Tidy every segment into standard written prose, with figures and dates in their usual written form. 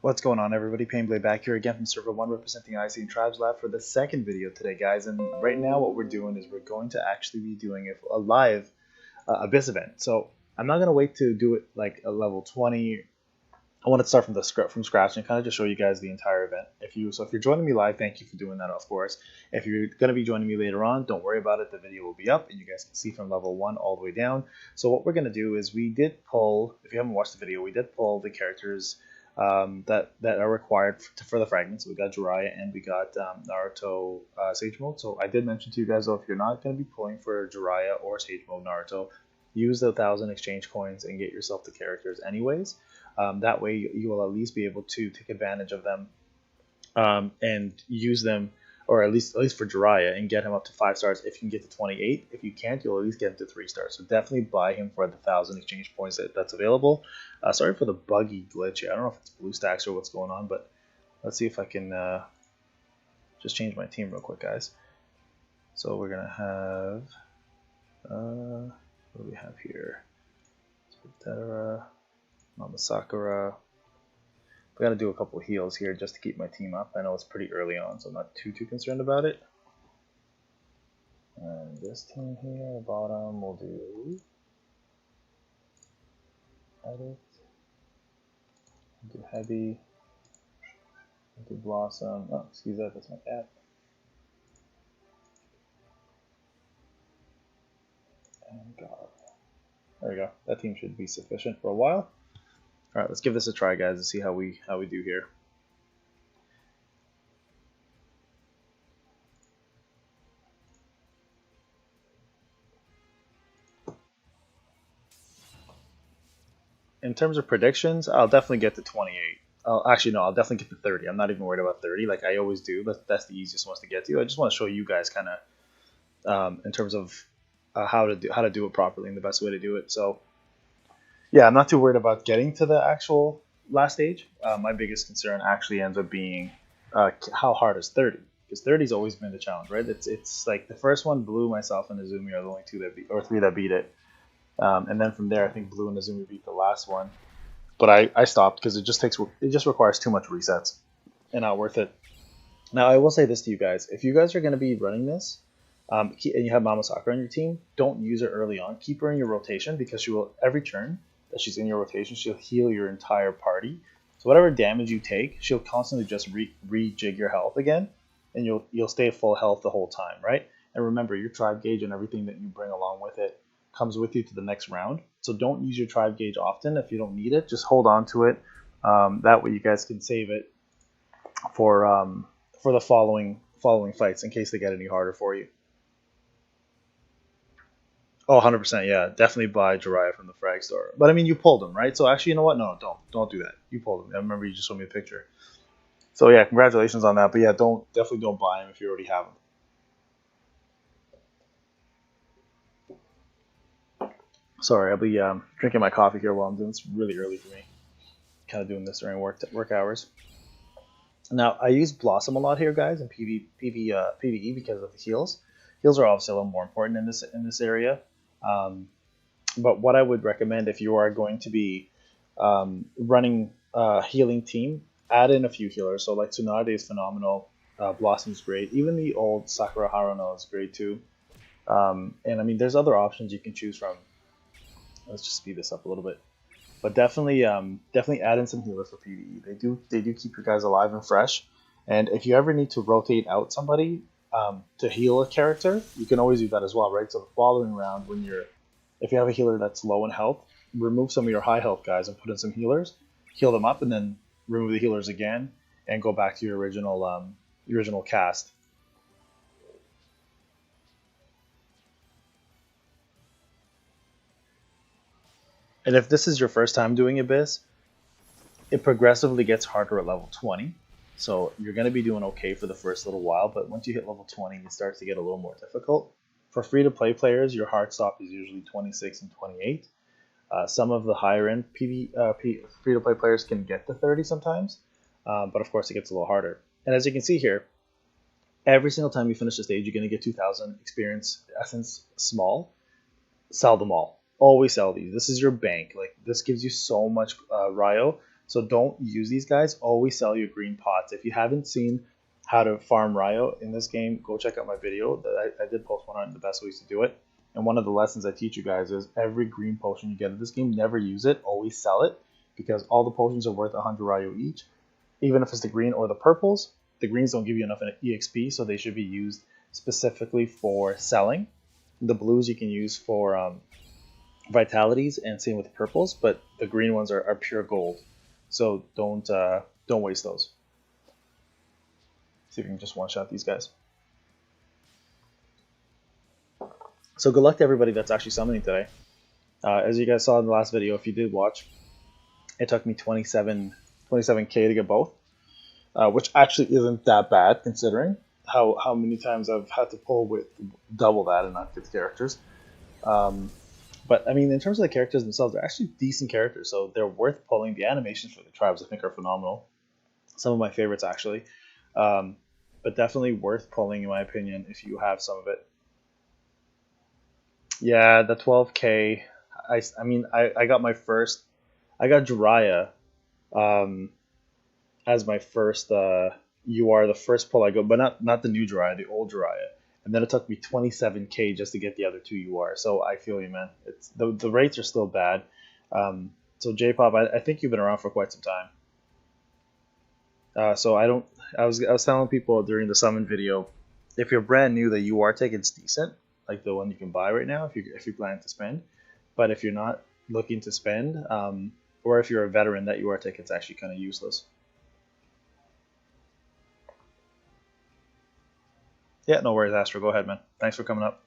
What's going on, everybody? Painblade back here again from Server 1 representing IC and Tribes Lab for the second video today, guys. And right now what we're doing is we're going to actually be doing a live Abyss event. So I'm not going to wait to do it like a level 20. I want to start from scratch and kind of just show you guys the entire event. If you're joining me live, thank you for doing that, of course. If you're going to be joining me later on, don't worry about it. The video will be up and you guys can see from level 1 all the way down. So what we're going to do is we did pull, if you haven't watched the video, we did pull the characters that are required for the fragments. So we got Jiraiya and we got Naruto Sage Mode. So I did mention to you guys, though, if you're not going to be pulling for Jiraiya or Sage Mode Naruto, use the 1,000 exchange coins and get yourself the characters anyways. That way you will at least be able to take advantage of them and use them, or at least for Jiraiya, and get him up to 5 stars if you can get to 28. If you can't, you'll at least get him to 3 stars. So definitely buy him for the 1,000 exchange points that's available. Sorry for the buggy glitch here. I don't know if it's BlueStacks or what's going on, but let's see if I can just change my team real quick, guys. So we're gonna have what do we have here? Tetara, Mama Sakura. We gotta do a couple heals here just to keep my team up. I know it's pretty early on, so I'm not too concerned about it. And this team here, bottom, we'll do edit, do heavy, do blossom. Oh, excuse that, that's my cat. And God. There we go. That team should be sufficient for a while. All right, let's give this a try, guys, and see how we do here. In terms of predictions, I'll definitely get to 28. Actually, no, I'll definitely get to 30. I'm not even worried about 30, like I always do. That's the easiest ones to get to. I just want to show you guys kind of in terms of how to do it properly and the best way to do it. So yeah, I'm not too worried about getting to the actual last stage. My biggest concern actually ends up being how hard is 30, because 30's always been the challenge, right? It's like the first one, Blue, myself, and Azumi are the only 3 that beat it, and then from there I think Blue and Azumi beat the last one. But I stopped because it just requires too much resets and not worth it. Now I will say this to you guys: if you guys are going to be running this, and you have Mama Sakura on your team, don't use her early on. Keep her in your rotation, because she will, every turn that she's in your rotation, she'll heal your entire party. So whatever damage you take, she'll constantly just rejig your health again, and you'll stay full health the whole time, right? And remember, your tribe gauge and everything that you bring along with it comes with you to the next round. So don't use your tribe gauge often if you don't need it. Just hold on to it. That way you guys can save it for the following fights in case they get any harder for you. Oh, 100%, yeah. Definitely buy Jiraiya from the frag store. But I mean, you pulled him, right? So actually, you know what? No, don't do that. You pulled him. I remember you just showed me a picture. So yeah, congratulations on that. But yeah, definitely don't buy him if you already have him. Sorry, I'll be drinking my coffee here while I'm doing this. Really early for me. Kind of doing this during work hours. Now, I use Blossom a lot here, guys, in PvE because of the heals. Heals are obviously a little more important in this area. But what I would recommend, if you are going to be running a healing team, add in a few healers. So like Tsunade is phenomenal, Blossom's great, even the old Sakura Haruno is great too. And I mean, there's other options you can choose from. Let's just speed this up a little bit. But definitely add in some healers for PvE. They do keep your guys alive and fresh. And if you ever need to rotate out somebody to heal a character, you can always do that as well, right? So the following round, if you have a healer that's low in health, remove some of your high health guys and put in some healers, heal them up, and then remove the healers again and go back to your original cast. And if this is your first time doing Abyss, it progressively gets harder at level 20. So you're going to be doing okay for the first little while, but once you hit level 20, it starts to get a little more difficult. For free-to-play players, your hard stop is usually 26 and 28. Some of the higher-end free-to-play players can get to 30 sometimes, but of course it gets a little harder. And as you can see here, every single time you finish the stage, you're going to get 2,000 experience essence small. Sell them all. Always sell these. This is your bank. Like, this gives you so much Ryo So don't use these guys. Always sell your green pots. If you haven't seen how to farm Ryo in this game, go check out my video. I did post one on the best ways to do it. And one of the lessons I teach you guys is every green potion you get in this game, never use it. Always sell it because all the potions are worth 100 Ryo each. Even if it's the green or the purples, the greens don't give you enough EXP, so they should be used specifically for selling. The blues you can use for vitalities, and same with the purples, but the green ones are pure gold. So don't waste those. See if you can just one-shot these guys. So good luck to everybody that's actually summoning today. As you guys saw in the last video, if you did watch, it took me 27k to get both, which actually isn't that bad considering how many times I've had to pull with double that and not get the characters. But I mean, in terms of the characters themselves, they're actually decent characters, so they're worth pulling. The animations for the tribes, I think, are phenomenal. Some of my favorites, actually. But definitely worth pulling, in my opinion, if you have some of it. Yeah, the 12k. I mean, I got my first. I got Jiraiya as my first UR, the first pull I go, but not the new Jiraiya, the old Jiraiya. And then it took me 27k just to get the other two UR. So I feel you, man. It's the rates are still bad. So J-Pop, I think you've been around for quite some time. So I was telling people during the summon video, if you're brand new, the UR ticket's decent, like the one you can buy right now if you plan to spend. But if you're not looking to spend, or if you're a veteran, that UR ticket's actually kind of useless. Yeah, no worries, Astro. Go ahead, man. Thanks for coming up.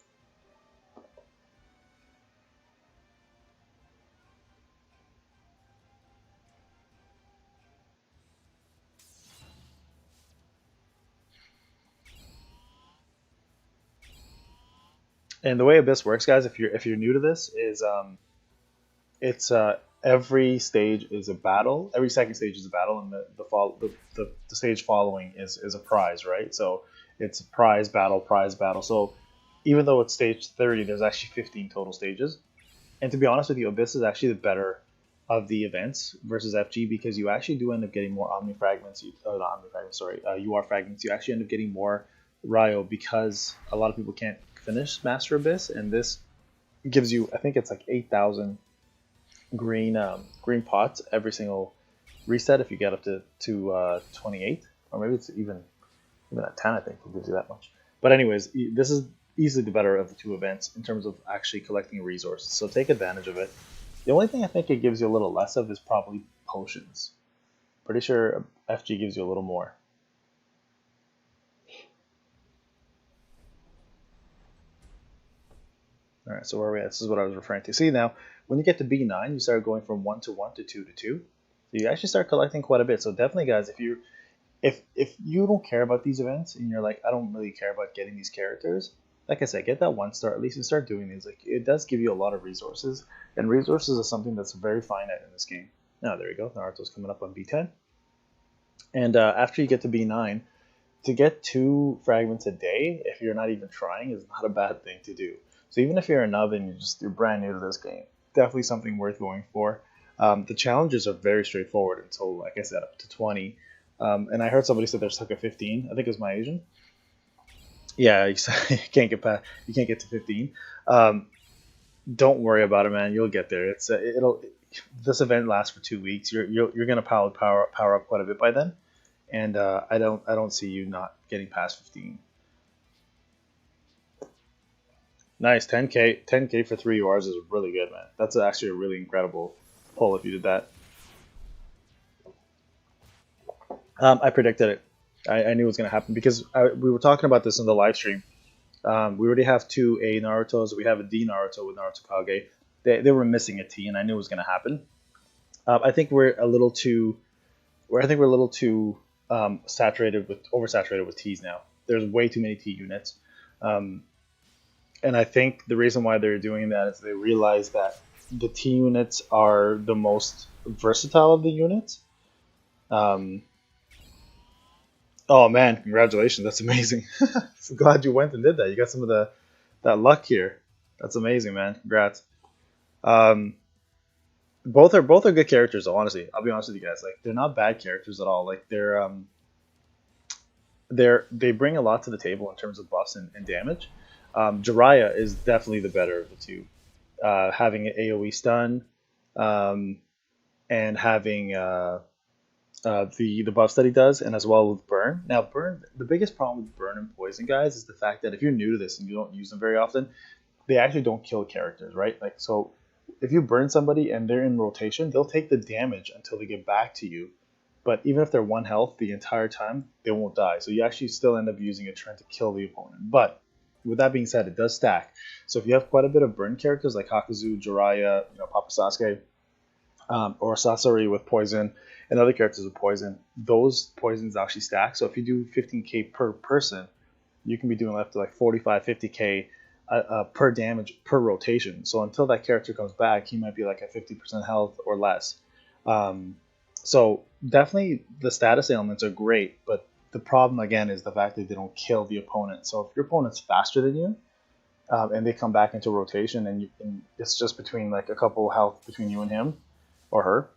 And the way Abyss works, guys, if you're new to this, is it's every stage is a battle. Every second stage is a battle, and the stage following is a prize, right? So it's prize battle, prize battle. So even though it's stage 30, there's actually 15 total stages. And to be honest with you, Abyss is actually the better of the events versus FG because you actually do end up getting more Omni Fragments, not Omni Fragments, sorry, UR Fragments. You actually end up getting more Ryo because a lot of people can't finish Master Abyss, and this gives you, I think it's like 8,000 green pots every single reset if you get up to 28, or maybe it's even at 10. I think it gives you that much. But anyways, this is easily the better of the two events in terms of actually collecting resources. So take advantage of it. The only thing I think it gives you a little less of is probably potions. Pretty sure FG gives you a little more. Alright, so where are we at? This is what I was referring to. See, now, when you get to B9, you start going from 1 to 1 to 2 to 2. So you actually start collecting quite a bit. So definitely, guys, if you don't care about these events and you're like, I don't really care about getting these characters, like I said, get that 1 star at least and start doing these. Like, it does give you a lot of resources, and resources is something that's very finite in this game. Now, there you go. Naruto's coming up on B10. And after you get to B9, to get 2 fragments a day, if you're not even trying, is not a bad thing to do. So even if you're a nub and you're brand new to this game, definitely something worth going for. The challenges are very straightforward until, like I said, up to 20. And I heard somebody said they're stuck at 15. I think it was my Asian. Yeah, you can't get to 15. Don't worry about it, man. You'll get there. This event lasts for 2 weeks. You're gonna power up quite a bit by then, and I don't see you not getting past 15. Nice, 10k for 3 URs is really good, man. That's actually a really incredible pull if you did that. I predicted it. I knew it was going to happen because we were talking about this in the live stream. We already have 2 A Narutos. We have a D Naruto with Naruto Kage. They were missing a T, and I knew it was going to happen. I think we're a little too oversaturated with Ts now. There's way too many T units. And I think the reason why they're doing that is they realize that the T units are the most versatile of the units. Oh man, congratulations, that's amazing. So glad you went and did that. You got some of that luck here. That's amazing, man. Congrats. both are good characters though, honestly. I'll be honest with you guys. Like they're not bad characters at all. Like they bring a lot to the table in terms of buffs and damage. Jiraiya is definitely the better of the two. Having an AoE stun, um, and having the buffs that he does, and as well with burn. Now, burn. The biggest problem with burn and poison, guys, is the fact that if you're new to this and you don't use them very often, they actually don't kill characters, right? Like so, if you burn somebody and they're in rotation, they'll take the damage until they get back to you. But even if they're one health the entire time, they won't die. So you actually still end up using a turn to kill the opponent. But with that being said, it does stack. So if you have quite a bit of burn characters like Hakuzu, Jiraiya, Papa Sasuke, or Sasori with poison, and other characters with poison, those poisons actually stack. So if you do 15k per person, you can be doing up to like 45, 50k per damage per rotation. So until that character comes back, he might be like at 50% health or less. Um, so definitely the status ailments are great, but the problem again is the fact that they don't kill the opponent. So if your opponent's faster than you, and they come back into rotation, and it's just between like a couple health between you and him or her,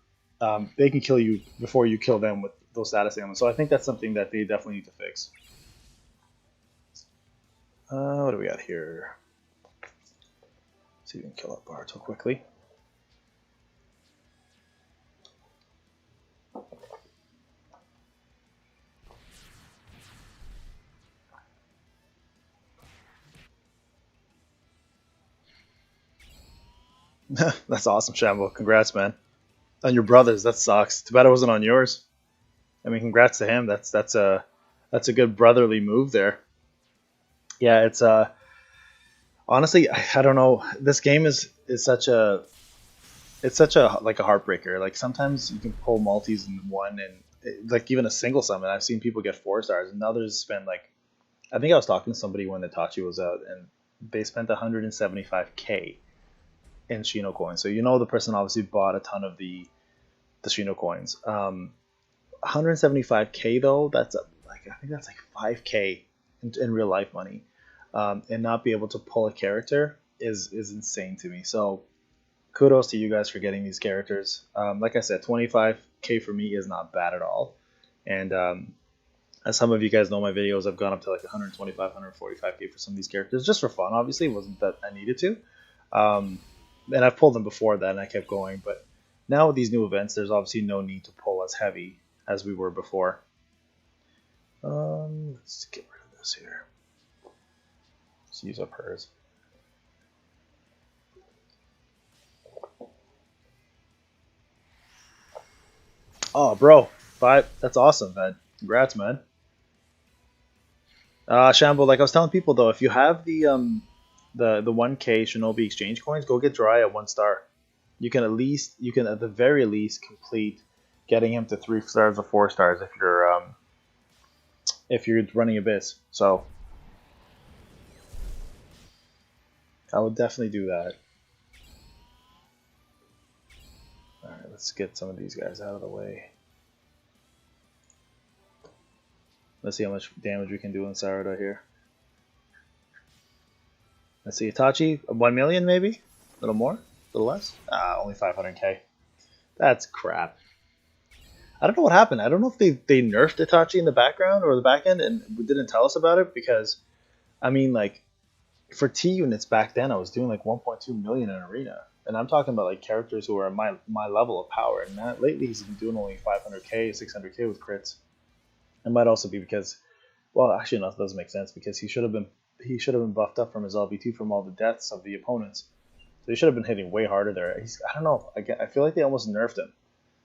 they can kill you before you kill them with those status ailments. So I think that's something that they definitely need to fix. What do we got here? Let's see if we can kill up Boruto quickly. That's awesome, Shambo. Congrats, man. On your brothers, that sucks. Too bad it wasn't on yours. I mean, congrats to him. That's a good brotherly move there. Yeah, it's honestly, I don't know. This game is such a it's such a like a heartbreaker. Like sometimes you can pull multis in one, and like even a single summon. I've seen people get 4 stars, and others spend like I think I was talking to somebody when Itachi was out, and they spent 175k in Shino coins. So the person obviously bought a ton of the Shino coins. 175k though, that's like I think that's like 5k in real life money, and not be able to pull a character is insane to me. So kudos to you guys for getting these characters. Like I said, 25k for me is not bad at all. And as some of you guys know, my videos I've gone up to like 125, 145k for some of these characters just for fun. Obviously, it wasn't that I needed to. Um, and I've pulled them before that, and I kept going. But now with these new events, there's obviously no need to pull as heavy as we were before. Let's get rid of this here. Let's use up hers. Oh, bro, 5. That's awesome, man. Congrats, man. Shambo, like I was telling people though, if you have the 1K Shinobi exchange coins, go get Jiraiya 1 star. You can at the very least complete getting him to 3 stars or 4 stars if you're running Abyss. So I would definitely do that. All right, let's get some of these guys out of the way. Let's see how much damage we can do in Sarada here. Let's see, Itachi, 1 million maybe? A little more? A little less? Only 500k. That's crap. I don't know what happened. I don't know if they nerfed Itachi in the background or the back end and didn't tell us about it, because, I mean, like, for T units back then, I was doing like 1.2 million in Arena. And I'm talking about like characters who are at my level of power. And lately he's been doing only 500k, 600k with crits. It might also be because, well, actually, no, that doesn't make sense, because he should have been buffed up from his LV2 from all the deaths of the opponents. So he should have been hitting way harder there. I don't know. I feel like they almost nerfed him.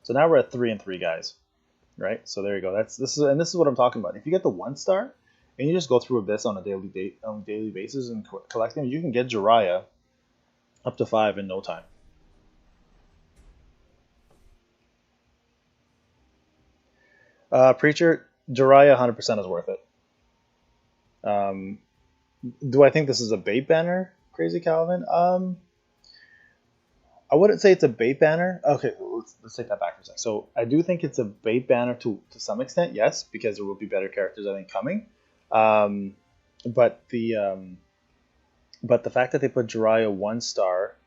So now we're at 3-3, guys. Right? So there you go. This is what I'm talking about. If you get the 1 star and you just go through Abyss on a daily basis and collect them, you can get Jiraiya up to 5 in no time. Preacher, Jiraiya 100% is worth it. Do I think this is a bait banner, Crazy Calvin? I wouldn't say it's a bait banner. Okay, let's take that back for a second. So I do think it's a bait banner to some extent, yes, because there will be better characters I think coming. But the fact that they put Jiraiya 1 star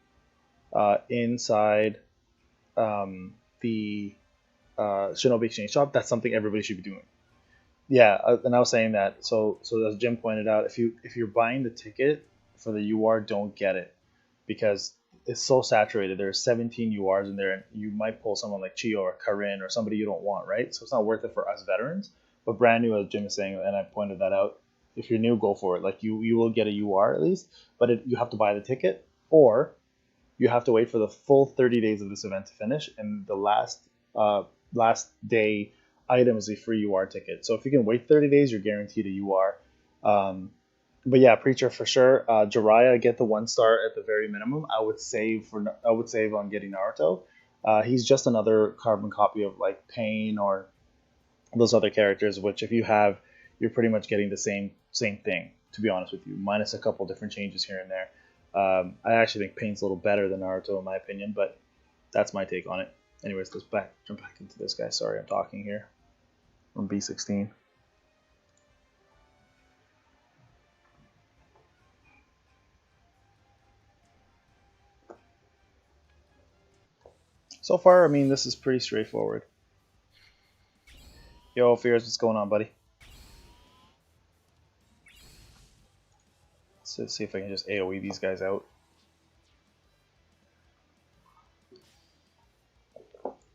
inside the Shinobi Exchange Shop, that's something everybody should be doing. Yeah, and I was saying that. So as Jim pointed out, if you're buying the ticket for the UR, don't get it because it's so saturated. There's 17 URs in there, and you might pull someone like Chio or Karin or somebody you don't want, right? So it's not worth it for us veterans. But brand new, as Jim is saying, and I pointed that out. If you're new, go for it. Like you will get a UR at least, but you have to buy the ticket, or you have to wait for the full 30 days of this event to finish, and the last day item is a free UR ticket. So if you can wait 30 days, you're guaranteed a UR. But yeah, Preacher for sure. Jiraiya, get the 1 star at the very minimum. I would save on getting Naruto. He's just another carbon copy of like Pain or those other characters, which if you have, you're pretty much getting the same thing. To be honest with you, minus a couple different changes here and there. I actually think Pain's a little better than Naruto in my opinion, but that's my take on it. Anyways, let's jump back into this guy. Sorry, I'm talking here. From B16. So far, I mean, this is pretty straightforward. Yo, Fears, what's going on, buddy? Let's see if I can just AoE these guys out.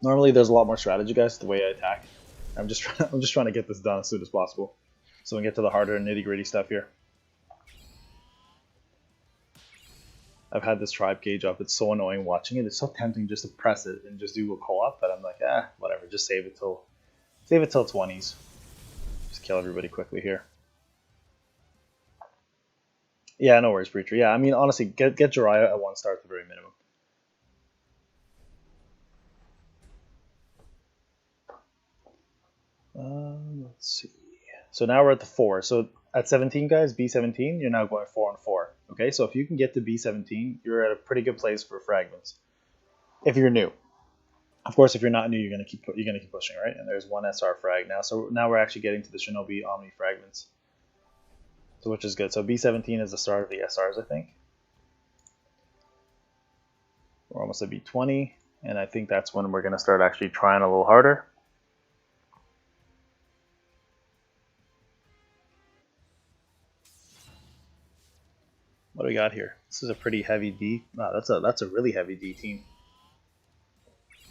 Normally, there's a lot more strategy, guys, the way I attack. I'm just trying to get this done as soon as possible, so we can get to the harder nitty-gritty stuff here. I've had this tribe cage up. It's so annoying watching it. It's so tempting just to press it and just do a co-op, but I'm like, whatever. Just save it till 20s. Just kill everybody quickly here. Yeah, no worries, Preacher. Yeah, I mean, honestly, get Jiraiya at 1 star at the very minimum. Let's see. So now we're at the 4. So at 17, guys, B17, you're now going 4 on 4. Okay, so if you can get to B17, you're at a pretty good place for fragments. If you're new, of course, if you're not new, you're gonna keep pushing, right? And there's 1 SR frag now. So now we're actually getting to the Shinobi Omni fragments, so which is good. So B17 is the start of the SRs, I think. We're almost at B20, and I think that's when we're gonna start actually trying a little harder. What do we got here? This is a pretty heavy D. Wow, that's a really heavy D team.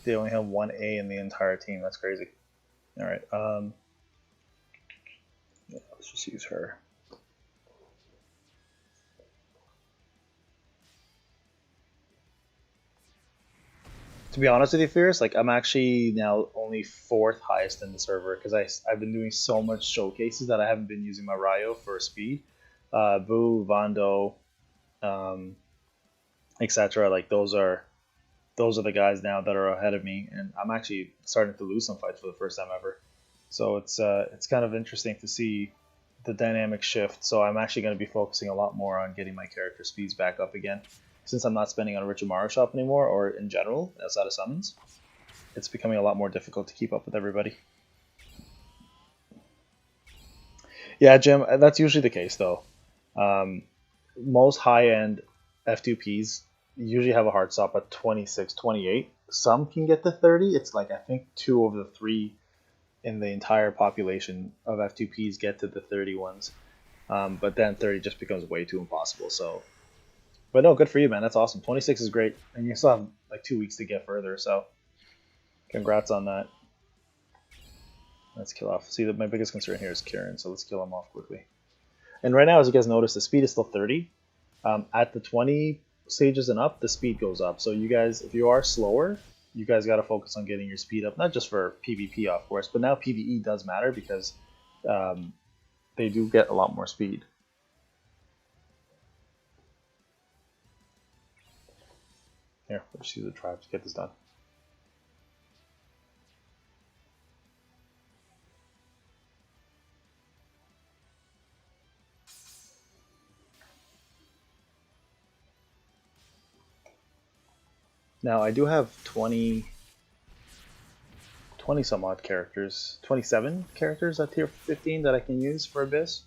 They only have 1 A in the entire team. That's crazy. All right. Yeah, let's just use her. To be honest with you, Fierce, like I'm actually now only 4th highest in the server because I've been doing so much showcases that I haven't been using my Ryo for speed. Boo, Vando, etc. Like those are the guys now that are ahead of me, and I'm actually starting to lose some fights for the first time ever. So it's kind of interesting to see the dynamic shift. So I'm actually going to be focusing a lot more on getting my character speeds back up again, since I'm not spending on Richimaru shop anymore, or in general outside of summons. It's becoming a lot more difficult to keep up with everybody. Yeah, Jim, that's usually the case though. Most high-end F2Ps usually have a hard stop at 26, 28. Some can get to 30. It's like I think 2 of the 3 in the entire population of F2Ps get to the 30 ones. But then 30 just becomes way too impossible. So, but no, good for you, man. That's awesome. 26 is great, and you still have like 2 weeks to get further. So, congrats on that. Let's kill off. See, my biggest concern here is Kieran, so let's kill him off quickly. And right now, as you guys notice, the speed is still 30. At the 20 stages and up, the speed goes up. So you guys, if you are slower, you guys got to focus on getting your speed up, not just for PvP, of course, but now PvE does matter because they do get a lot more speed. Here, let's use the tribe to get this done. Now I do have 20 some odd characters, 27 characters at tier 15 that I can use for Abyss.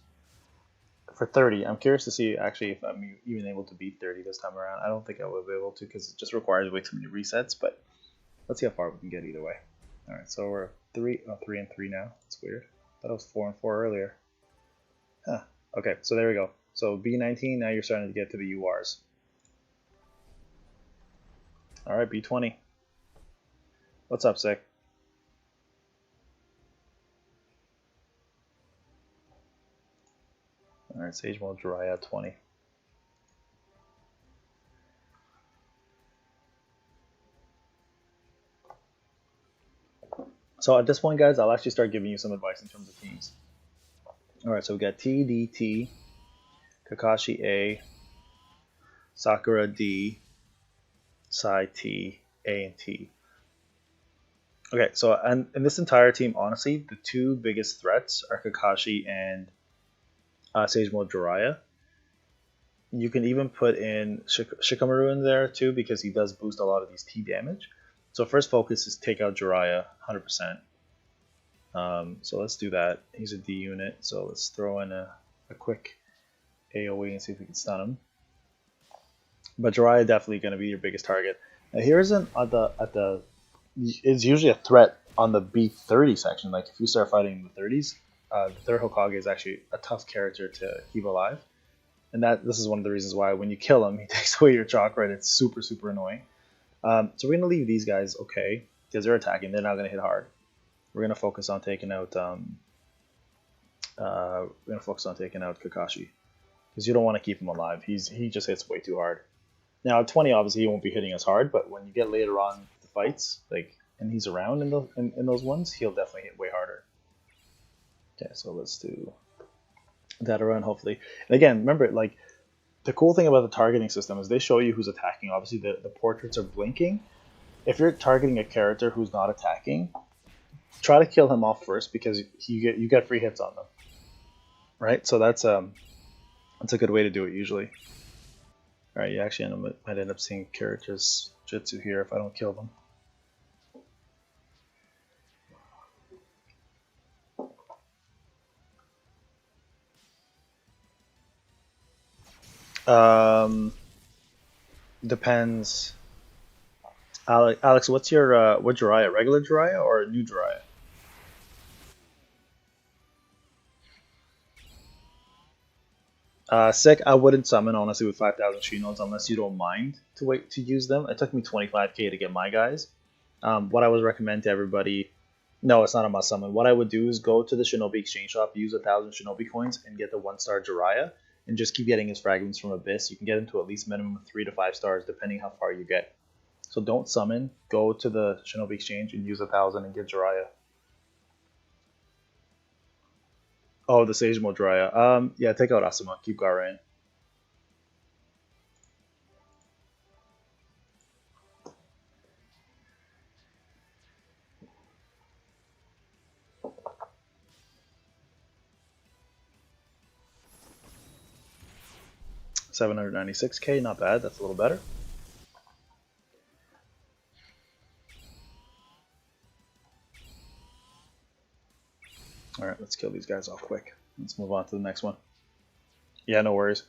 For 30, I'm curious to see actually if I'm even able to beat 30 this time around. I don't think I will be able to because it just requires way too many resets, but Let's see how far we can get either way. All right, so we're 3-3 now. That's weird. I thought it was 4-4 earlier. Huh. Okay, so there we go. So B19, now you're starting to get to the URs. All right, B20. What's up, Sick? All right, Sage Mode Jiraiya 20. So at this point, guys, I'll actually start giving you some advice in terms of teams. All right, so we got T, D, T, Kakashi A, Sakura D, Sai T, A, and T. Okay, so and in this entire team, honestly, the two biggest threats are Kakashi and Sage Mode Jiraiya. You can even put in Shikamaru in there too because he does boost a lot of these T damage. So first focus is take out Jiraiya 100%. So let's do that. He's a D unit, so let's throw in a quick AoE and see if we can stun him. But Jiraiya definitely going to be your biggest target. Now here's it's usually a threat on the B30 section. Like if you start fighting in the 30s, the third Hokage is actually a tough character to keep alive. And this is one of the reasons why when you kill him, he takes away your chakra and it's super, super annoying. So we're going to leave these guys okay, because they're attacking. They're not going to hit hard. We're going to focus on taking out Kakashi, because you don't want to keep him alive. He just hits way too hard. Now at 20, obviously he won't be hitting as hard, but when you get later on the fights, and he's around in those ones, he'll definitely hit way harder. Okay, so let's do that around hopefully. And again, remember, like, the cool thing about the targeting system is they show you who's attacking. Obviously the portraits are blinking. If you're targeting a character who's not attacking, try to kill him off first because you get free hits on them. Right? So that's a good way to do it usually. Alright, you actually might end up seeing characters Jutsu here if I don't kill them. Depends. Alex, what's your what Jiraiya? Regular Jiraiya or new Jiraiya? Sick, I wouldn't summon honestly with 5,000 Shinodes unless you don't mind to wait to use them. It took me 25k to get my guys. What I would recommend to everybody, no, it's not a must summon. What I would do is go to the Shinobi Exchange Shop, use 1,000 Shinobi coins, and get the 1-star Jiraiya, and just keep getting his fragments from Abyss. You can get him to at least minimum 3 to 5 stars depending how far you get. So don't summon. Go to the Shinobi Exchange and use 1,000 and get Jiraiya. Oh, the Sage Mode Jiraiya. Yeah, take out Asuma. Keep Gaara in. $796k, not bad. That's a little better. All right, let's kill these guys off quick. Let's move on to the next one. Yeah, no worries.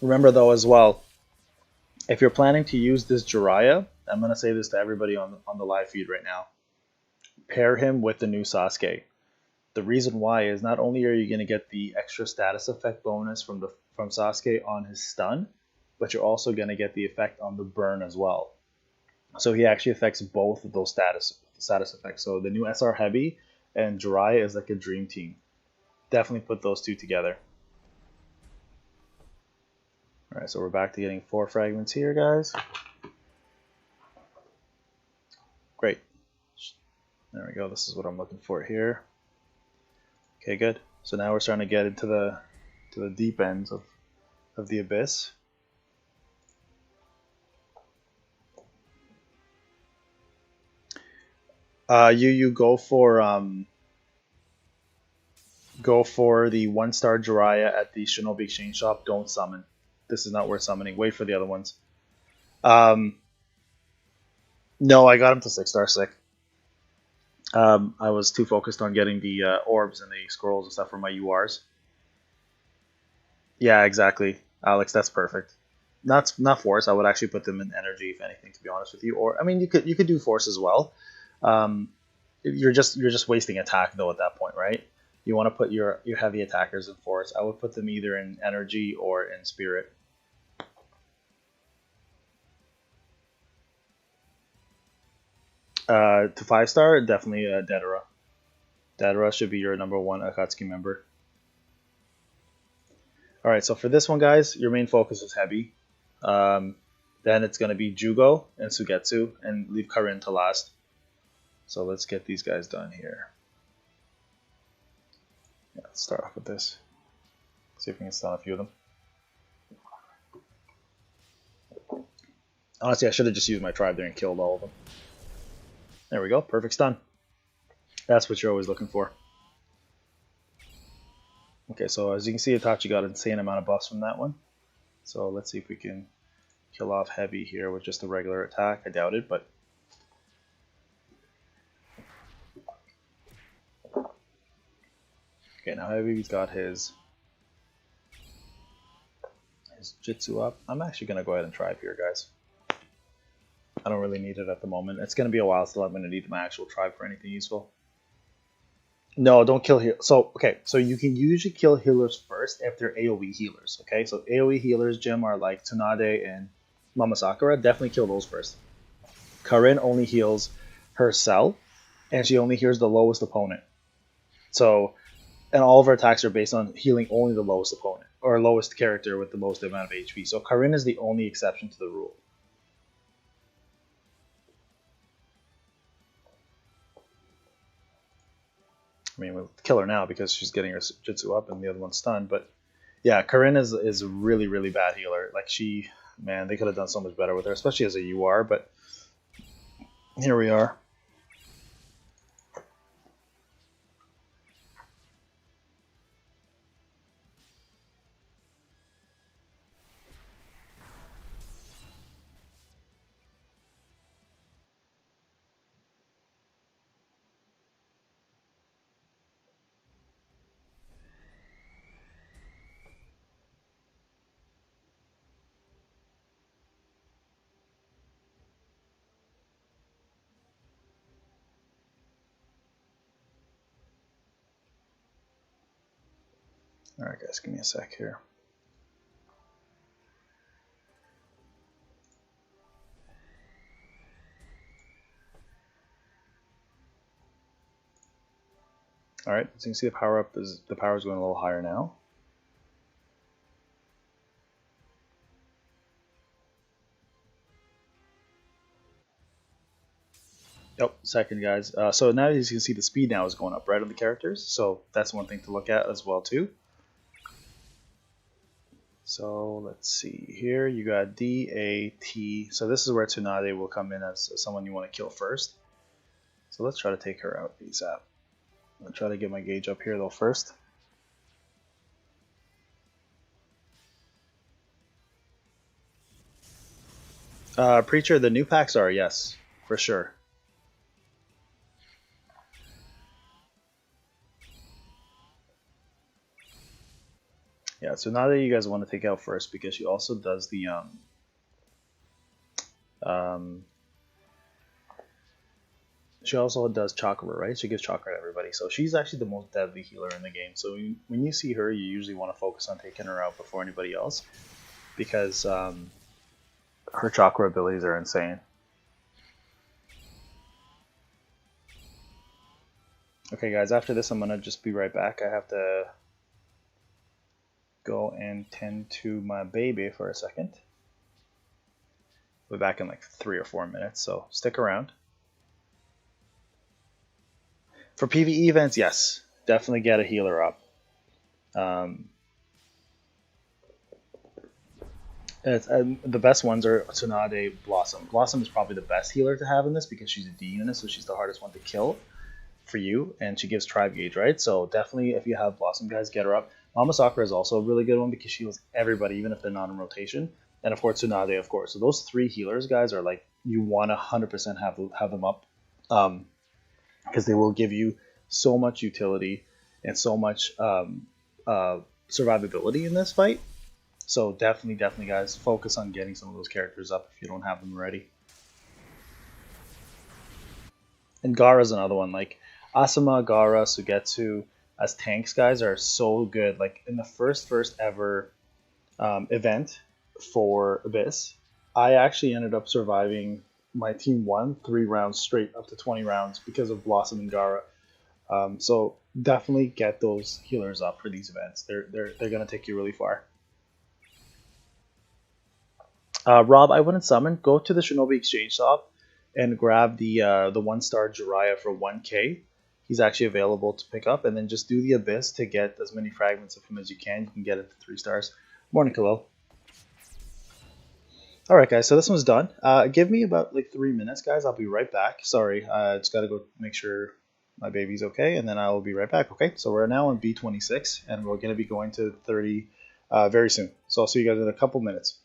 Remember though as well, if you're planning to use this Jiraiya, I'm going to say this to everybody on the live feed right now, pair him with the new Sasuke. The reason why is not only are you going to get the extra status effect bonus from Sasuke on his stun, but you're also going to get the effect on the burn as well. So he actually affects both of those status effects. So the new SR Heavy and Jiraiya is like a dream team. Definitely put those two together. Alright, so we're back to getting 4 fragments here, guys. Great. There we go. This is what I'm looking for here. Okay, good. So now we're starting to get into the deep ends of the Abyss. You go for the 1-star Jiraiya at the Shinobi Exchange Shop. Don't summon. This is not worth summoning. Wait for the other ones. No, I got him to 6-star sick. I was too focused on getting the orbs and the scrolls and stuff for my URs. Yeah, exactly. Alex, that's perfect. not force. I would actually put them in energy, if anything, to be honest with you. Or I mean, you could do force as well. Um, you're just wasting attack though at that point, right? You want to put your heavy attackers in force. I would put them either in energy or in spirit. To 5-star, definitely Dedera. Dedera should be your number one Akatsuki member. All right, so for this one, guys, your main focus is heavy. Um, then it's going to be Jugo and Sugetsu, and leave Karin to last. So let's get these guys done here. Yeah, let's start off with this. See if we can stun a few of them. Honestly, I should have just used my tribe there and killed all of them. There we go, perfect stun. That's what you're always looking for. Okay, so as you can see, Itachi got an insane amount of buffs from that one. So let's see if we can kill off Heavy here with just a regular attack. I doubt it, but... Okay, now Heavy's got his Jitsu up. I'm actually going to go ahead and tribe here, guys. I don't really need it at the moment. It's going to be a while still. I'm going to need my actual tribe for anything useful. No, don't kill healers. So, okay, so you can usually kill healers first if they're AoE healers, okay? So AoE healers, Jim, are like Tsunade and Mama Sakura. Definitely kill those first. Karin only heals herself, and she only heals the lowest opponent. So, and all of her attacks are based on healing only the lowest opponent, or lowest character with the most amount of HP. So Karin is the only exception to the rule. I mean, we'll kill her now because she's getting her Jitsu up and the other one's stunned. But yeah, Karin is a really, really bad healer. Like man, they could have done so much better with her, especially as a UR, but here we are. Alright guys, give me a sec here. Alright, so you can see the power is going a little higher now. Yep, second guys. So now as you can see the speed now is going up, right, on the characters. So that's one thing to look at as well too. So let's see here. You got D, A, T. So this is where Tsunade will come in as someone you want to kill first. So let's try to take her out ASAP. I'll try to get my gauge up here though first. Preacher, the new packs are, yes, for sure. Yeah, so now that you guys want to take out first because she also does the she also does chakra, right? She gives chakra to everybody, so she's actually the most deadly healer in the game. So when you see her, you usually want to focus on taking her out before anybody else because her chakra abilities are insane. Okay, guys, after this, I'm gonna just be right back. I have to go and tend to my baby for a second. We'll be back in like 3 or 4 minutes, so stick around. For PvE events, yes, definitely get a healer up. The best ones are Tsunade, Blossom. Blossom is probably the best healer to have in this because she's a D unit, so she's the hardest one to kill for you, and she gives tribe gauge, right? So definitely, if you have Blossom, guys, get her up. Mama Sakura is also a really good one because she heals everybody, even if they're not in rotation. And of course, Tsunade, of course. So those 3 healers, guys, are like, you want to 100% have them up because they will give you so much utility and so much survivability in this fight. So definitely, guys, focus on getting some of those characters up if you don't have them already. And Gaara's another one. Like Asuma, Gaara, Sugetsu as tanks guys are so good. Like in the first ever event for Abyss, I actually ended up surviving. My team won 3 rounds straight, up to 20 rounds because of Blossom and Gaara. So definitely get those healers up for these events. They're gonna take you really far. Rob, I wouldn't summon. Go to the Shinobi Exchange shop and grab the 1 star Jiraiya for 1K. He's actually available to pick up, and then just do the Abyss to get as many fragments of him as you can. You can get it to 3 stars. Morning, Khalil. All right, guys. So this one's done. Give me about like 3 minutes, guys. I'll be right back. Sorry, I just gotta go make sure my baby's okay, and then I will be right back. Okay. So we're now on B26, and we're gonna be going to 30 very soon. So I'll see you guys in a couple minutes.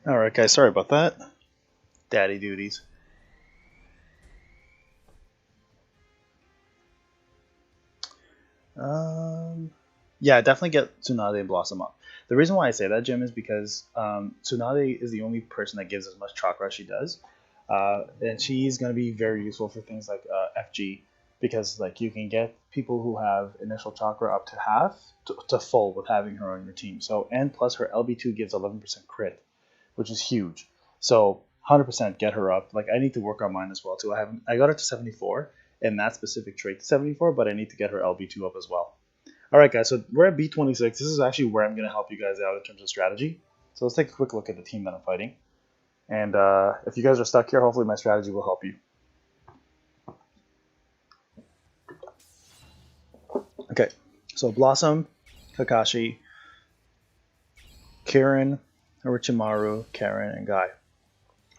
All right, guys. Sorry about that. Daddy duties. Um, yeah, definitely get Tsunade and Blossom up. The reason why I say that, Jim, is because Tsunade is the only person that gives as much chakra as she does. And she's going to be very useful for things like FG, because like you can get people who have initial chakra up to half to full with having her on your team. So, and plus her LB2 gives 11% crit, which is huge. So 100% get her up. Like I need to work on mine as well too. I got her to 74 and that specific trait to 74, but I need to get her LB2 up as well. All right, guys. So we're at B26. This is actually where I'm going to help you guys out in terms of strategy. So let's take a quick look at the team that I'm fighting. And if you guys are stuck here, hopefully my strategy will help you. Okay, so Blossom, Kakashi, Kirin, Orochimaru, Karen, and Guy.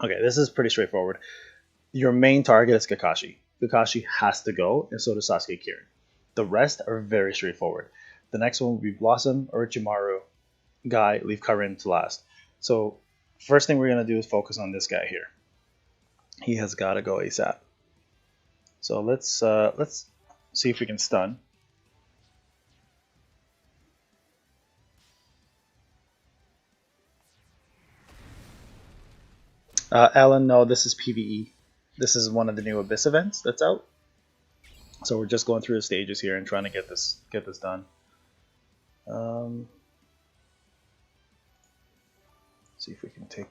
Okay, this is pretty straightforward. Your main target is Kakashi. Kakashi has to go, and so does Sasuke Kirin. The rest are very straightforward. The next one will be Blossom, Orochimaru, Guy, leave Karin to last. So first thing we're going to do is focus on this guy here. He has got to go ASAP. So let's see if we can stun. Alan, no, this is PvE. This is one of the new Abyss events that's out. So we're just going through the stages here and trying to get this done. See if we can take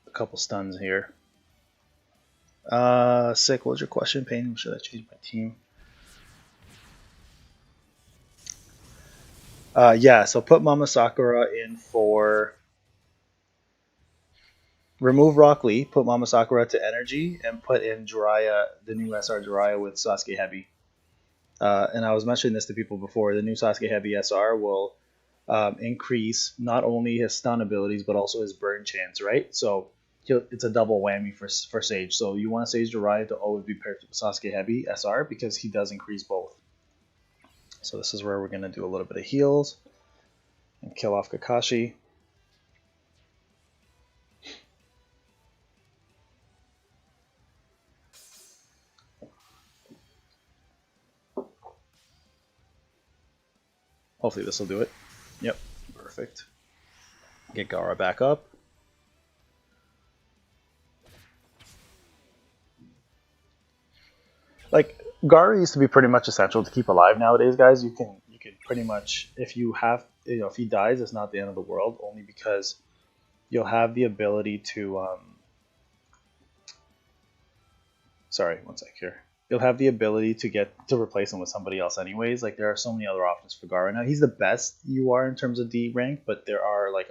a couple stuns here. Sick, what was your question, Payne? Should I change my team? Yeah, so put Mama Sakura in for... Remove Rock Lee, put Mama Sakura to energy, and put in Jiraiya, the new SR Jiraiya with Sasuke Heavy. And I was mentioning this to people before, the new Sasuke Heavy SR will increase not only his stun abilities, but also his burn chance, right? So it's a double whammy for Sage. So you want Sage Jiraiya to always be paired with Sasuke Heavy SR, because he does increase both. So this is where we're going to do a little bit of heals and kill off Kakashi. Hopefully this will do it. Yep, perfect. Get Gaara back up. Like, Gaara used to be pretty much essential to keep alive nowadays, guys. You can pretty much, if he dies, it's not the end of the world, only because you'll have the ability to sorry, one sec here. You'll have the ability to replace him with somebody else anyways. Like, there are so many other options for Gaara. Now, he's the best you are in terms of D rank, but there are like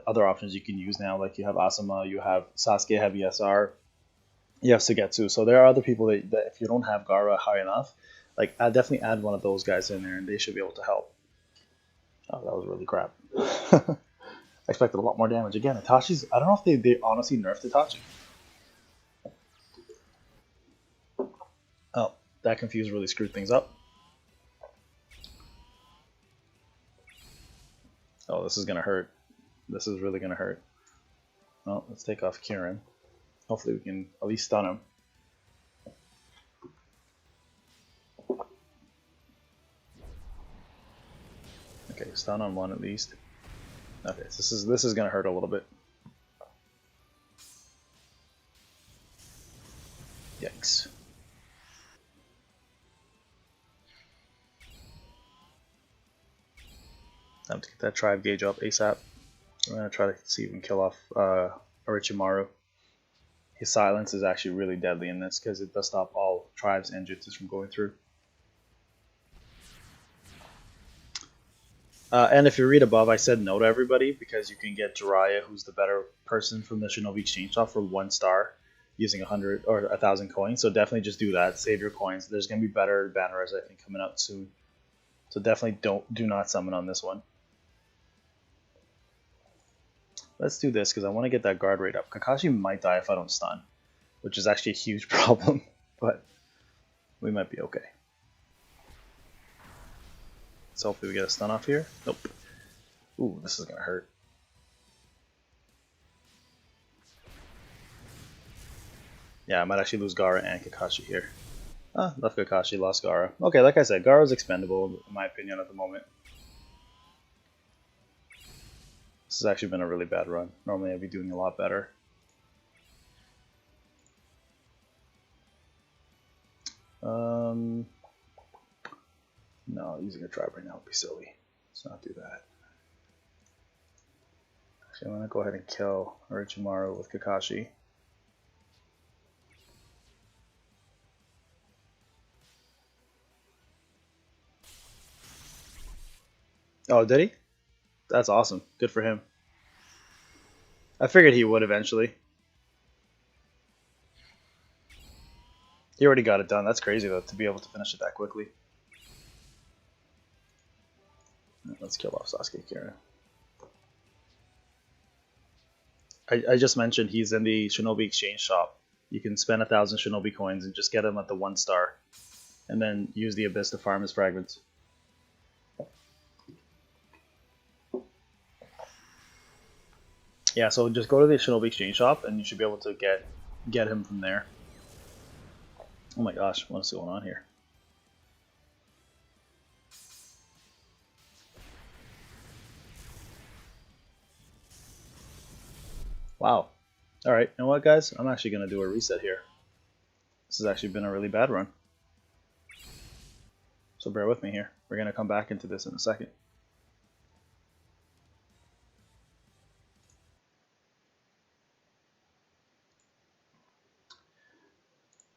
other options you can use now. Like, you have Asuma, you have Sasuke Heavy SR, you have Sugetsu. So there are other people that if you don't have Gaara high enough, like, I'd definitely add one of those guys in there and they should be able to help. Oh, that was really crap. I expected a lot more damage. Again, Itachi's, I don't know if they honestly nerfed Itachi. Oh, that confuse really screwed things up. Oh, this is gonna hurt. This is really gonna hurt. Well, let's take off Kirin. Hopefully we can at least stun him. Okay, stun on one at least. Okay, so this is gonna hurt a little bit. Yikes. Time to get that tribe gauge up ASAP. We're gonna try to see if we can kill off Orochimaru. His silence is actually really deadly in this because it does stop all tribes and jutsus from going through. And if you read above, I said no to everybody because you can get Jiraiya, who's the better person from the Shinobi Exchange Shop, for 1 star using 100 or 1,000 coins. So definitely just do that. Save your coins. There's gonna be better banners, I think, coming out soon. So definitely do not summon on this one. Let's do this because I want to get that guard rate up. Kakashi might die if I don't stun, which is actually a huge problem, but we might be okay. So hopefully we get a stun off here. Nope. Ooh, this is going to hurt. Yeah, I might actually lose Gaara and Kakashi here. Ah, left Kakashi, lost Gaara. Okay, like I said, Gaara's expendable in my opinion at the moment. This has actually been a really bad run. Normally I'd be doing a lot better. Um, no, using a tribe right now would be silly. Let's not do that. Actually, I'm gonna go ahead and kill Orochimaru with Kakashi. Oh, did he? That's awesome. Good for him. I figured he would eventually. He already got it done. That's crazy though, to be able to finish it that quickly. Let's kill off Sasuke Karen. I just mentioned he's in the Shinobi Exchange shop. You can spend 1,000 Shinobi coins and just get him at the 1 star, and then use the Abyss to farm his fragments. Yeah, so just go to the Shinobi Exchange shop, and you should be able to get him from there. Oh my gosh, what's going on here? Wow. Alright, you know what guys? I'm actually going to do a reset here. This has actually been a really bad run. So bear with me here. We're going to come back into this in a second.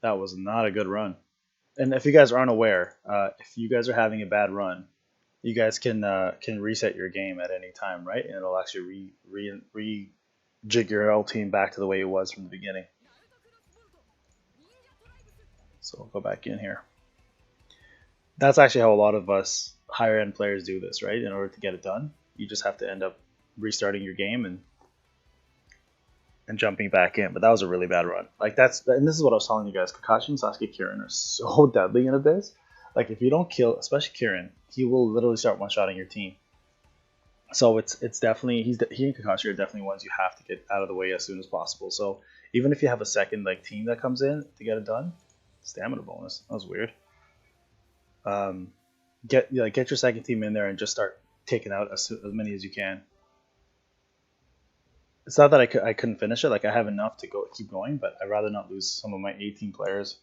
That was not a good run. And if you guys aren't aware, if you guys are having a bad run, you guys can reset your game at any time, right? And it'll actually rejig your L team back to the way it was from the beginning. So we'll go back in here. That's actually how a lot of us higher end players do this, right? In order to get it done, you just have to end up restarting your game and jumping back in. But that was a really bad run. Like and this is what I was telling you guys. Kakashi and Sasuke Kirin are so deadly in Abyss. Like if you don't kill, especially Kirin, he will literally start one-shotting your team. So it's definitely he and Kakashi are definitely ones you have to get out of the way as soon as possible. So even if you have a second like team that comes in to get it done, stamina bonus. That was weird. Get your second team in there and just start taking out as many as you can. It's not that I couldn't finish it. Like I have enough to keep going, but I'd rather not lose some of my 18 players.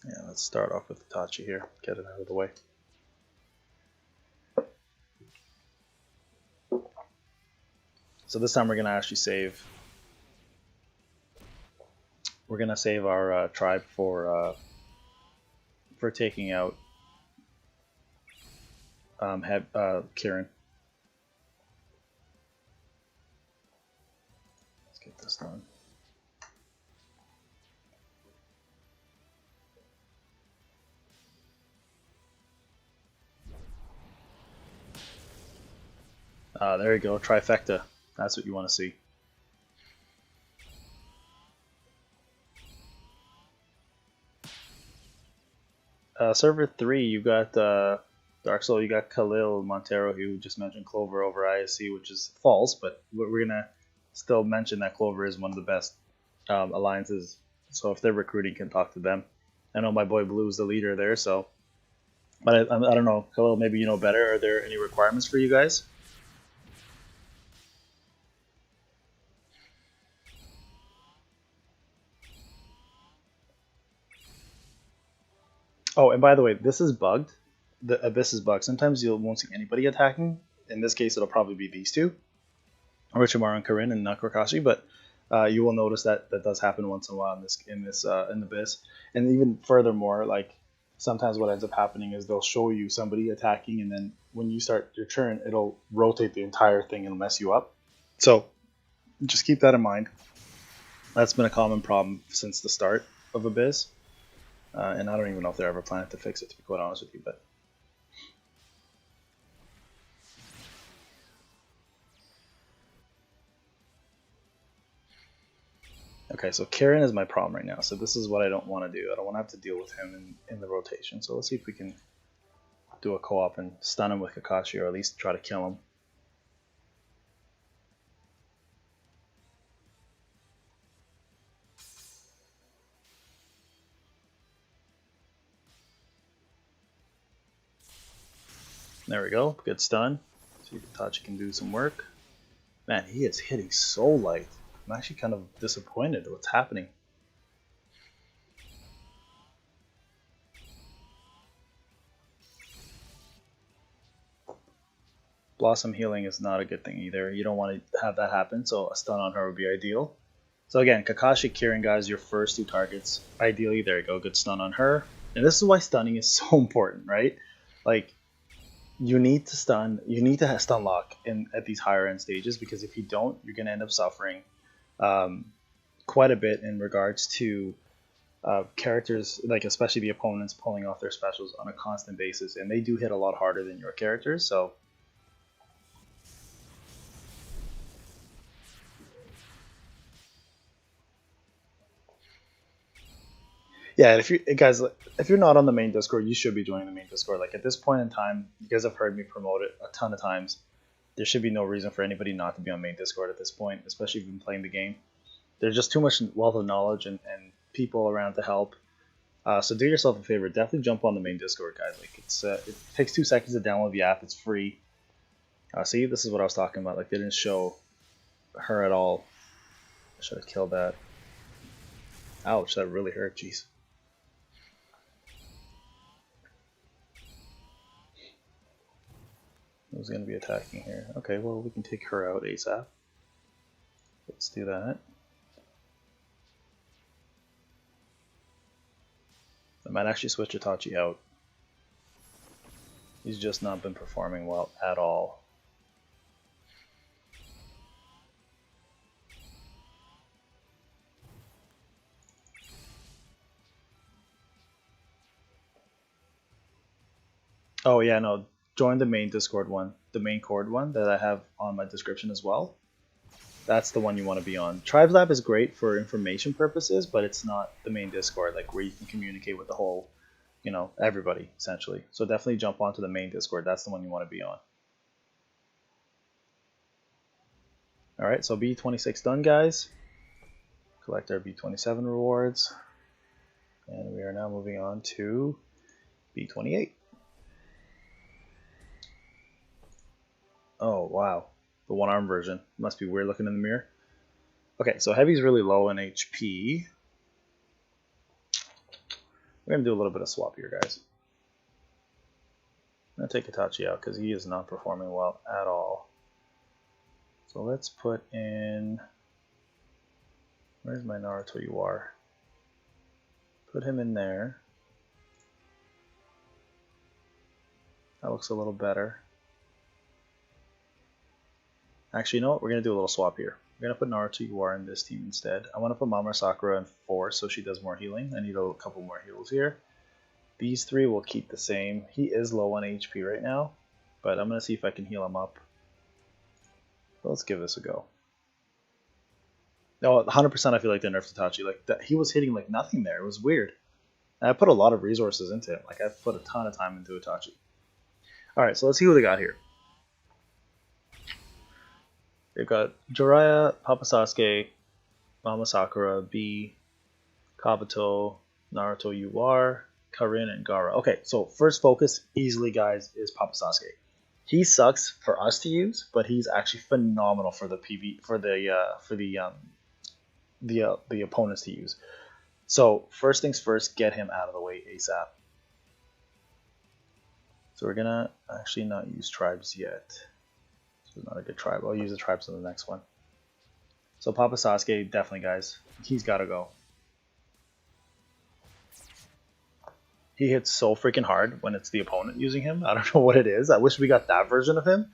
Yeah, let's start off with Itachi here. Get it out of the way. So this time we're gonna actually save. We're gonna save our tribe for taking out Kirin. Let's get this done. There you go, trifecta. That's what you want to see. Server 3, you got Dark Soul, you got Khalil Montero, who just mentioned Clover over ISC, which is false, but we're going to still mention that Clover is one of the best alliances. So if they're recruiting, can talk to them. I know my boy Blue is the leader there, so. But I don't know, Khalil, maybe you know better. Are there any requirements for you guys? Oh, and by the way, this is bugged. The Abyss is bugged. Sometimes you won't see anybody attacking. In this case, it'll probably be these two, Orochimaru and Kirin and not Kakashi. But you will notice that does happen once in a while in Abyss. And even furthermore, like sometimes what ends up happening is they'll show you somebody attacking, and then when you start your turn, it'll rotate the entire thing and mess you up. So just keep that in mind. That's been a common problem since the start of Abyss. And I don't even know if they're ever planning to fix it, to be quite honest with you. But okay, so Kirin is my problem right now. So this is what I don't want to do. I don't want to have to deal with him in the rotation. So let's see if we can do a co-op and stun him with Kakashi, or at least try to kill him. There we go. Good stun. See if Itachi can do some work. Man, he is hitting so light. I'm actually kind of disappointed at what's happening. Blossom healing is not a good thing either. You don't want to have that happen, so a stun on her would be ideal. So again, Kakashi, Kirin, guys, your first two targets. Ideally, there you go, good stun on her. And this is why stunning is so important, right? Like, you need to stun, you need to have stun lock at these higher end stages, because if you don't, you're going to end up suffering quite a bit in regards to characters, like especially the opponents pulling off their specials on a constant basis, and they do hit a lot harder than your characters, so yeah, if you guys, if you're not on the main Discord, you should be joining the main Discord. Like at this point in time, you guys have heard me promote it a ton of times. There should be no reason for anybody not to be on main Discord at this point, especially if you've been playing the game. There's just too much wealth of knowledge and people around to help. So do yourself a favor, definitely jump on the main Discord, guys. Like it takes 2 seconds to download the app. It's free. See, this is what I was talking about. Like they didn't show her at all. I should have killed that. Ouch, that really hurt. Jeez. Who's going to be attacking here? Okay, well, we can take her out ASAP. Let's do that. I might actually switch Itachi out. He's just not been performing well at all. Oh yeah, no, join the main Discord one, the main Cord one that I have on my description as well. That's the one you want to be on. Tribes Lab is great for information purposes, but it's not the main Discord, like where you can communicate with the whole, you know, everybody essentially. So definitely jump onto the main Discord. That's the one you want to be on. All right, so B26 done, guys. Collect our B27 rewards, and we are now moving on to B28. Oh wow, the one arm version. Must be weird looking in the mirror. Okay, so Heavy's really low in HP. We're gonna do a little bit of swap here, guys. I'm gonna take Itachi out because he is not performing well at all. So let's put in, where's my Naruto you are? Put him in there. That looks a little better. Actually, you know what? We're going to do a little swap here. We're going to put Naruto Yuar in this team instead. I want to put Mama Sakura in 4 so she does more healing. I need a couple more heals here. These 3 will keep the same. He is low on HP right now, but I'm going to see if I can heal him up. So let's give this a go. No, 100% I feel like they nerfed Itachi. Like that, he was hitting like nothing there. It was weird. And I put a lot of resources into it. Like I've put a ton of time into Itachi. Alright, so let's see who they got here. They've got Jiraiya, Papa Sasuke, Mama Sakura, B, Kabuto, Naruto UR, Karin, and Gaara. Okay, so first focus, easily, guys, is Papa Sasuke. He sucks for us to use, but he's actually phenomenal for the the opponents to use. So first things first, get him out of the way ASAP. So we're gonna actually not use tribes yet. It's not a good tribe. I'll use the tribes in the next one. So Papa Sasuke, definitely, guys. He's got to go. He hits so freaking hard when it's the opponent using him. I don't know what it is. I wish we got that version of him.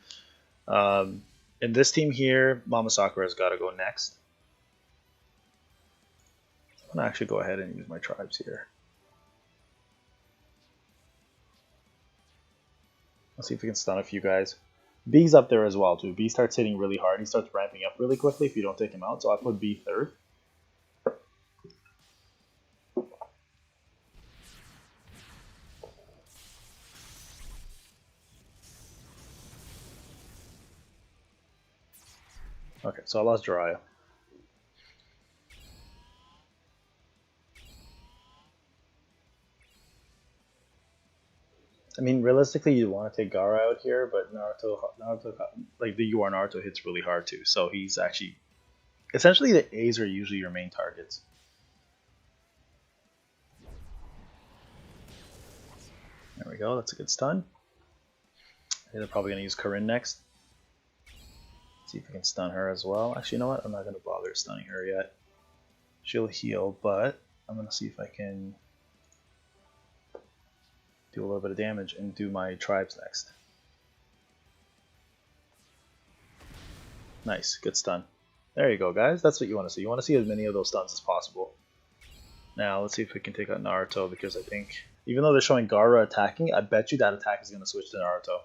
In this team here, Mama Sakura's got to go next. I'm going to actually go ahead and use my tribes here. Let's see if we can stun a few guys. B's up there as well, too. B starts hitting really hard. He starts ramping up really quickly if you don't take him out. So I put B third. Okay, so I lost Jiraiya. I mean, realistically, you want to take Gaara out here, but Naruto, like the UR Naruto hits really hard too. So he's actually essentially the A's are usually your main targets. There we go. That's a good stun. They're probably gonna use Corinne next. See if we can stun her as well. Actually, you know what? I'm not gonna bother stunning her yet. She'll heal, but I'm gonna see if I can do a little bit of damage and do my tribes next. Nice, good stun. There you go, guys. That's what you want to see. You want to see as many of those stuns as possible. Now, let's see if we can take out Naruto, because I think, even though they're showing Gaara attacking, I bet you that attack is going to switch to Naruto.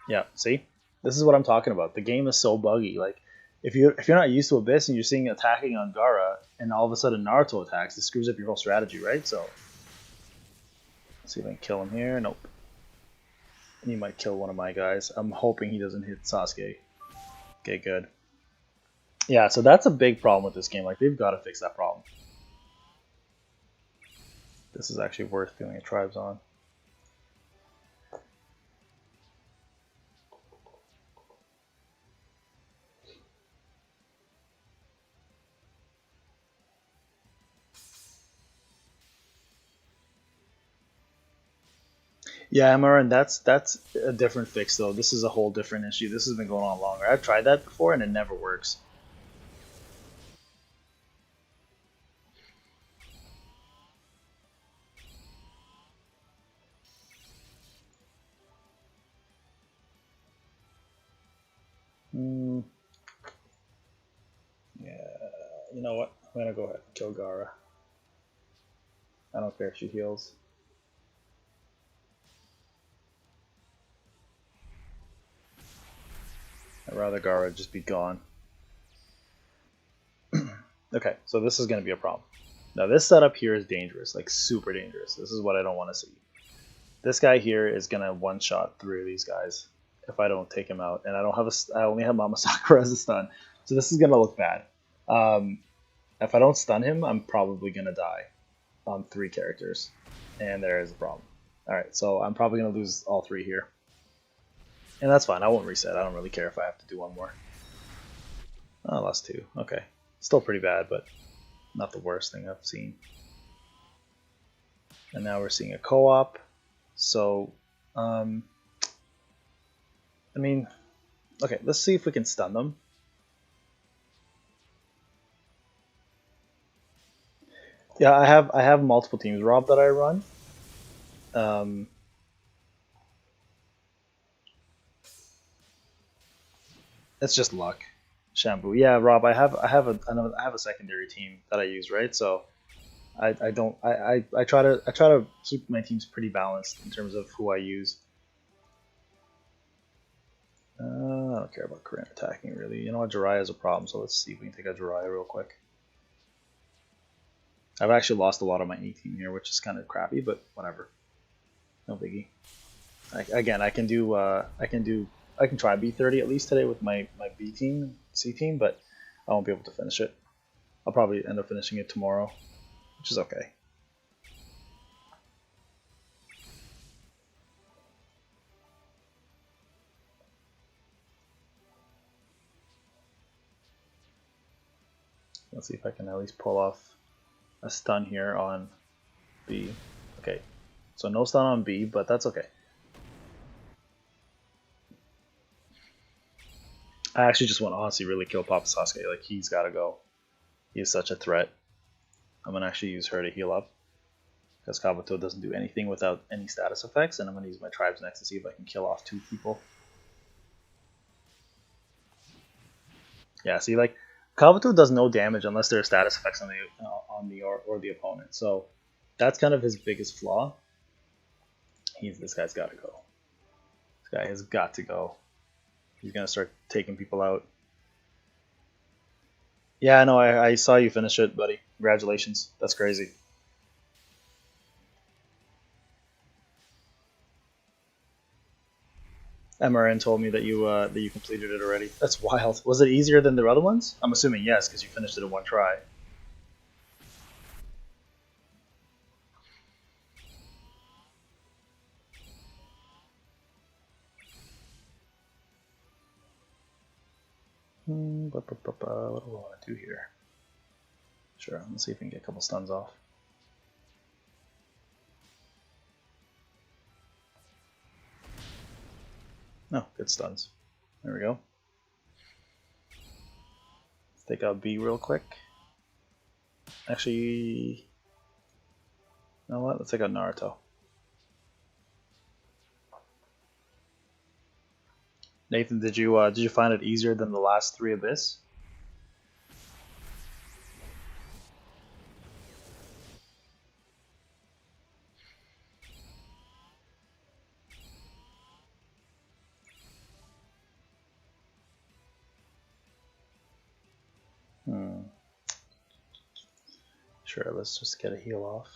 Yeah, see? This is what I'm talking about. The game is so buggy. Like, if you're not used to Abyss and you're seeing attacking on Gaara, and all of a sudden Naruto attacks, it screws up your whole strategy, right? So, let's see if I can kill him here. Nope. He might kill one of my guys. I'm hoping he doesn't hit Sasuke. Okay, good. Yeah, so that's a big problem with this game. Like, they've got to fix that problem. This is actually worth doing a tribes on. Yeah, Amaran, that's a different fix though. This is a whole different issue. This has been going on longer. I've tried that before and it never works. Yeah, you know what? I'm gonna go ahead and kill Gaara. I don't care if she heals. I'd rather Gaara just be gone. Okay, so this is going to be a problem. Now this setup here is dangerous, like super dangerous. This is what I don't want to see. This guy here is going to one-shot 3 of these guys if I don't take him out. And I don't have I only have Mama Sakura as a stun. So this is going to look bad. If I don't stun him, I'm probably going to die on 3 characters. And there is a problem. Alright, so I'm probably going to lose all 3 here. And that's fine, I won't reset. I don't really care if I have to do one more. Oh, I lost 2. Okay. Still pretty bad, but not the worst thing I've seen. And now we're seeing a co-op. So, I mean, okay, let's see if we can stun them. Yeah, I have multiple teams, Rob, that I run. It's just luck. Shampoo. Yeah, Rob, I have a secondary team that I use, right? So I try to keep my teams pretty balanced in terms of who I use. I don't care about Corinne attacking really. You know what, Jiraiya is a problem, so let's see if we can take out Jiraiya real quick. I've actually lost a lot of my A team here, which is kind of crappy, but whatever. No biggie. Again, I can try B30 at least today with my B team, C team, but I won't be able to finish it. I'll probably end up finishing it tomorrow, which is okay. Let's see if I can at least pull off a stun here on B. Okay, so no stun on B, but that's okay. I actually just want to honestly really kill Papa Sasuke. Like, he's got to go. He's such a threat. I'm going to actually use her to heal up, because Kabuto doesn't do anything without any status effects, and I'm going to use my tribes next to see if I can kill off 2 people. Yeah, see, like, Kabuto does no damage unless there are status effects on the or the opponent. So that's kind of his biggest flaw. This guy's got to go. This guy has got to go. He's gonna start taking people out. Yeah, no, I saw you finish it, buddy. Congratulations. That's crazy. MRN told me that you completed it already. That's wild. Was it easier than the other ones? I'm assuming yes, because you finished it in one try. What do I want to do here? Sure, let's see if we can get a couple stuns off. No, good stuns. There we go. Let's take out B real quick. Actually, you know what? Let's take out Naruto. Nathan, did you find it easier than the last 3 Abyss? Sure, let's just get a heal off.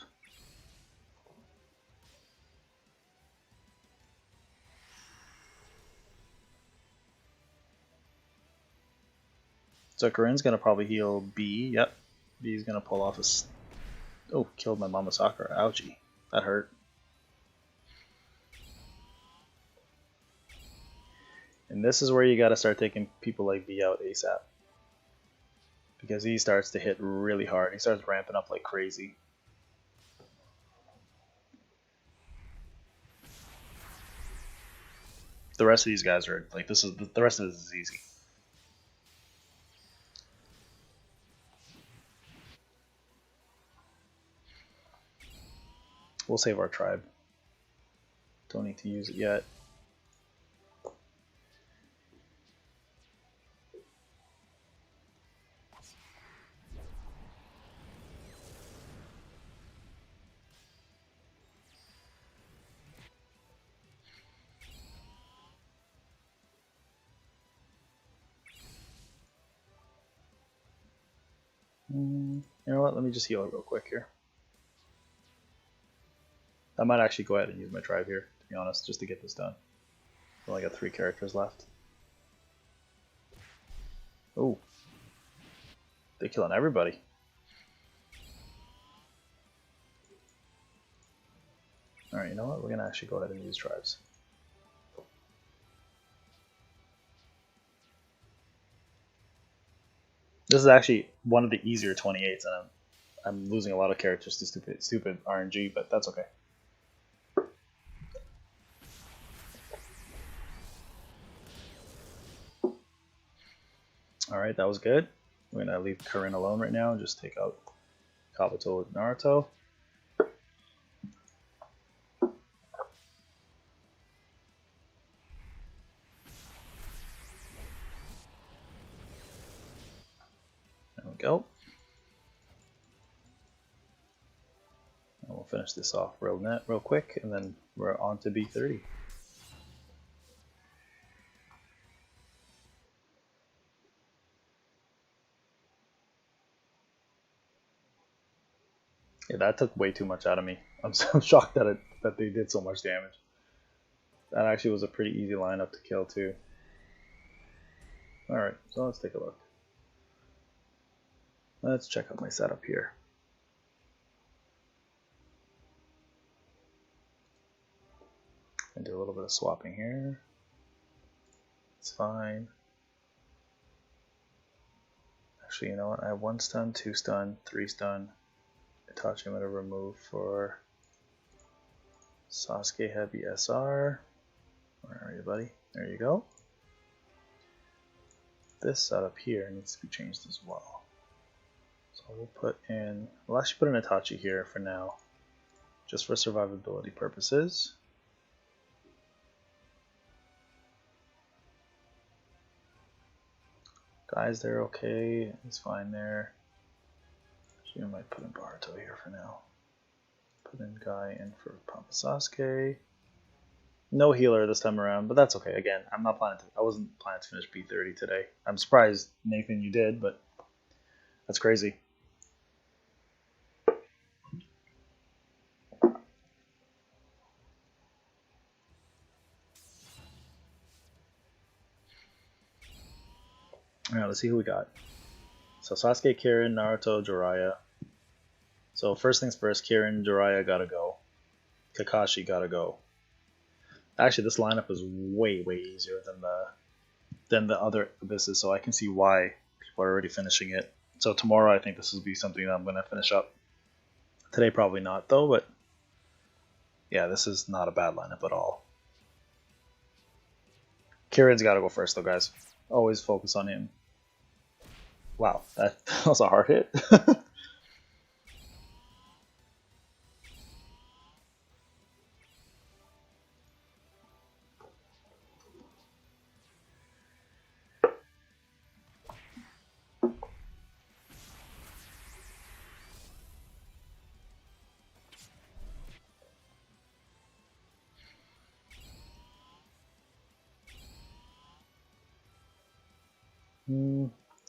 So Corinne's gonna probably heal B. Yep, B's gonna pull off a. Oh, killed my Mama Sakura. Ouchie, that hurt. And this is where you gotta start taking people like B out ASAP. Because he starts to hit really hard. He starts ramping up like crazy. The rest of these guys are like the rest of this is easy. We'll save our tribe. Don't need to use it yet. You know what? Let me just heal it real quick here. I might actually go ahead and use my tribe here, to be honest, just to get this done. I only got 3 characters left. Oh, they're killing everybody. Alright, you know what? We're going to actually go ahead and use tribes. This is actually one of the easier 28s, and I'm losing a lot of characters to stupid RNG, but that's okay. Alright, that was good. We're going to leave Corinne alone right now and just take out Kabuto with Naruto. There we go. And we'll finish this off real quick, and then we're on to B30. Yeah, that took way too much out of me. I'm so shocked that they did so much damage. That actually was a pretty easy lineup to kill too. Alright, so let's take a look. Let's check out my setup here. And do a little bit of swapping here. It's fine. Actually, you know what? I have 1 stun, 2 stun, 3 stun. Itachi I'm going to remove for Sasuke Heavy SR. Where are you, buddy? There you go. This setup here needs to be changed as well. So we'll put in, we'll actually put an Itachi here for now, just for survivability purposes. Guys, they're okay. It's fine there. Actually, I might put in Boruto here for now. Put in Guy in for Papa Sasuke. No healer this time around, but that's okay. Again, I wasn't planning to finish B30 today. I'm surprised, Nathan, you did, but that's crazy. Alright, let's see who we got. So Sasuke, Kirin, Naruto, Jiraiya. So first things first, Kirin, Jiraiya gotta go. Kakashi gotta go. Actually, this lineup is way easier than the other abysses, so I can see why people are already finishing it. So tomorrow I think this will be something that I'm going to finish up. Today probably not though, but yeah, this is not a bad lineup at all. Kieran's got to go first though, guys. Always focus on him. Wow, that was a hard hit.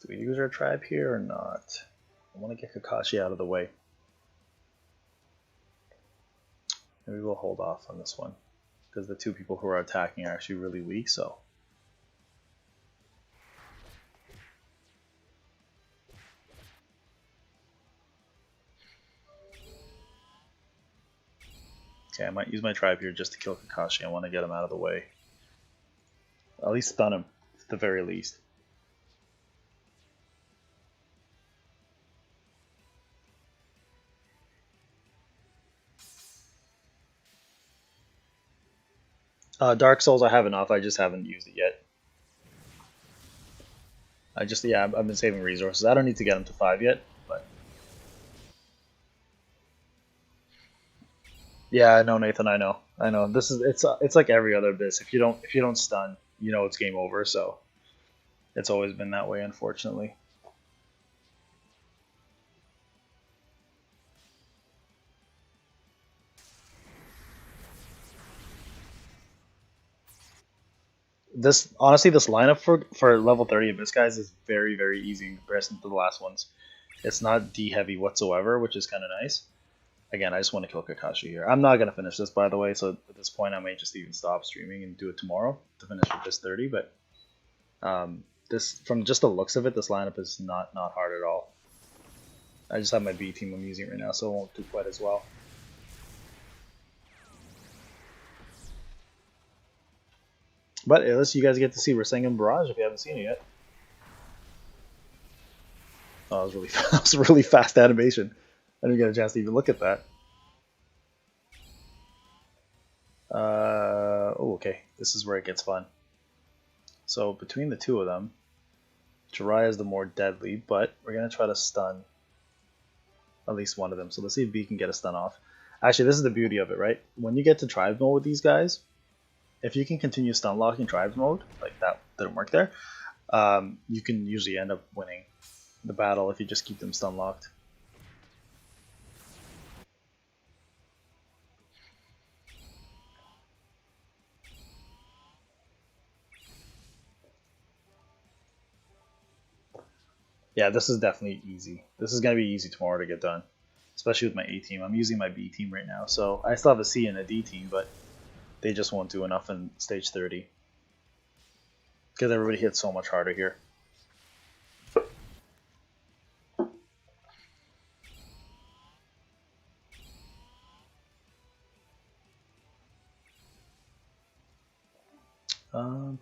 Do we use our tribe here or not? I want to get Kakashi out of the way. Maybe we'll hold off on this one, because the two people who are attacking are actually really weak, so. Okay, I might use my tribe here just to kill Kakashi. I want to get him out of the way. At least stun him, at the very least. Dark Souls, I have enough. I just haven't used it yet. I've been saving resources. I don't need to get him to 5 yet, but yeah, I know, Nathan. I know. This is it's like every other Abyss. If you don't stun, you know it's game over. So it's always been that way, unfortunately. This honestly, this lineup for level 30 Abyss guys is very very easy in comparison to the last ones. It's not D heavy whatsoever, which is kind of nice. Again, I just want to kill Kakashi here. I'm not gonna finish this, by the way. So at this point, I may just even stop streaming and do it tomorrow to finish with this 30. But this, from just the looks of it, this lineup is not hard at all. I just have my B team I'm using right now, so it won't do quite as well. But at least you guys get to see Rasengan Barrage if you haven't seen it yet. Oh, that was really that was a really fast animation. I didn't get a chance to even look at that. Oh, okay. This is where it gets fun. So between the two of them, Jiraiya is the more deadly, but we're gonna try to stun at least one of them. So let's see if B can get a stun off. Actually, this is the beauty of it, right? When you get to tribes mode with these guys, if you can continue stun locking tribes mode, like that didn't work there, you can usually end up winning the battle if you just keep them stun locked. Yeah, this is definitely easy. This is going to be easy tomorrow to get done, especially with my A team. I'm using my B team right now, so I still have a C and a D team, but they just won't do enough in stage 30 because everybody hits so much harder here.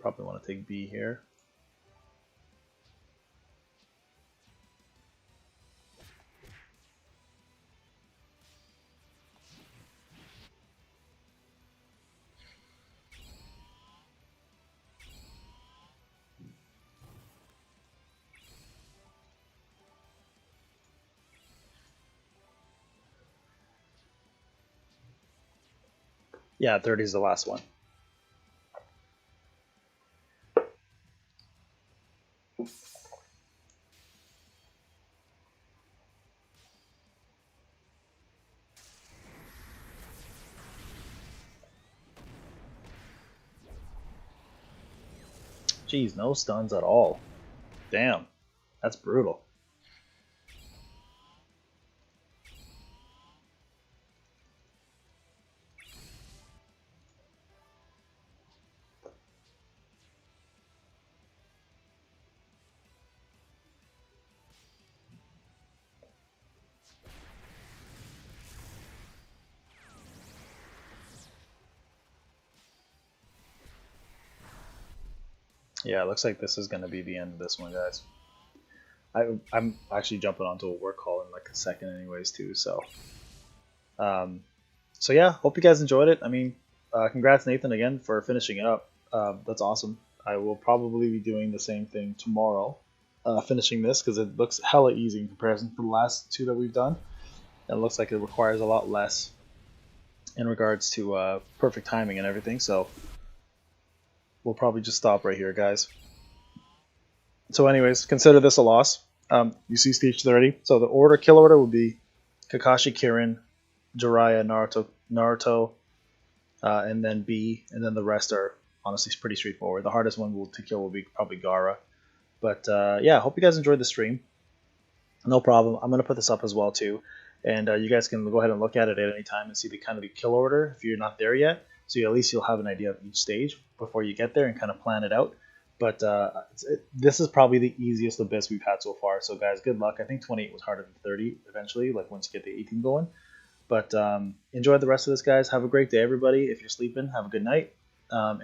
Probably want to take B here. Yeah, 30 is the last one. Jeez, no stuns at all. Damn, that's brutal. Yeah, it looks like this is gonna be the end of this one, guys. I'm actually jumping onto a work call in like a second, anyways, too. Um, so yeah, hope you guys enjoyed it. I mean, congrats Nathan again for finishing it up. That's awesome. I will probably be doing the same thing tomorrow, finishing this because it looks hella easy in comparison to the last two that we've done. It looks like it requires a lot less in regards to perfect timing and everything. So we'll probably just stop right here, guys. So, anyways, consider this a loss. You see stage 30. So the kill order would be Kakashi, Kirin, Jiraiya, Naruto, and then B, and then the rest are honestly pretty straightforward. The hardest one to kill will be probably Gara. But yeah, hope you guys enjoyed the stream. No problem. I'm gonna put this up as well too, and you guys can go ahead and look at it at any time and see the kind of the kill order if you're not there yet. So at least you'll have an idea of each stage before you get there and kind of plan it out. But this is probably the easiest abyss we've had so far. So guys, good luck. I think 28 was harder than 30 eventually, like once you get the 18 going. But enjoy the rest of this, guys. Have a great day, everybody. If you're sleeping, have a good night.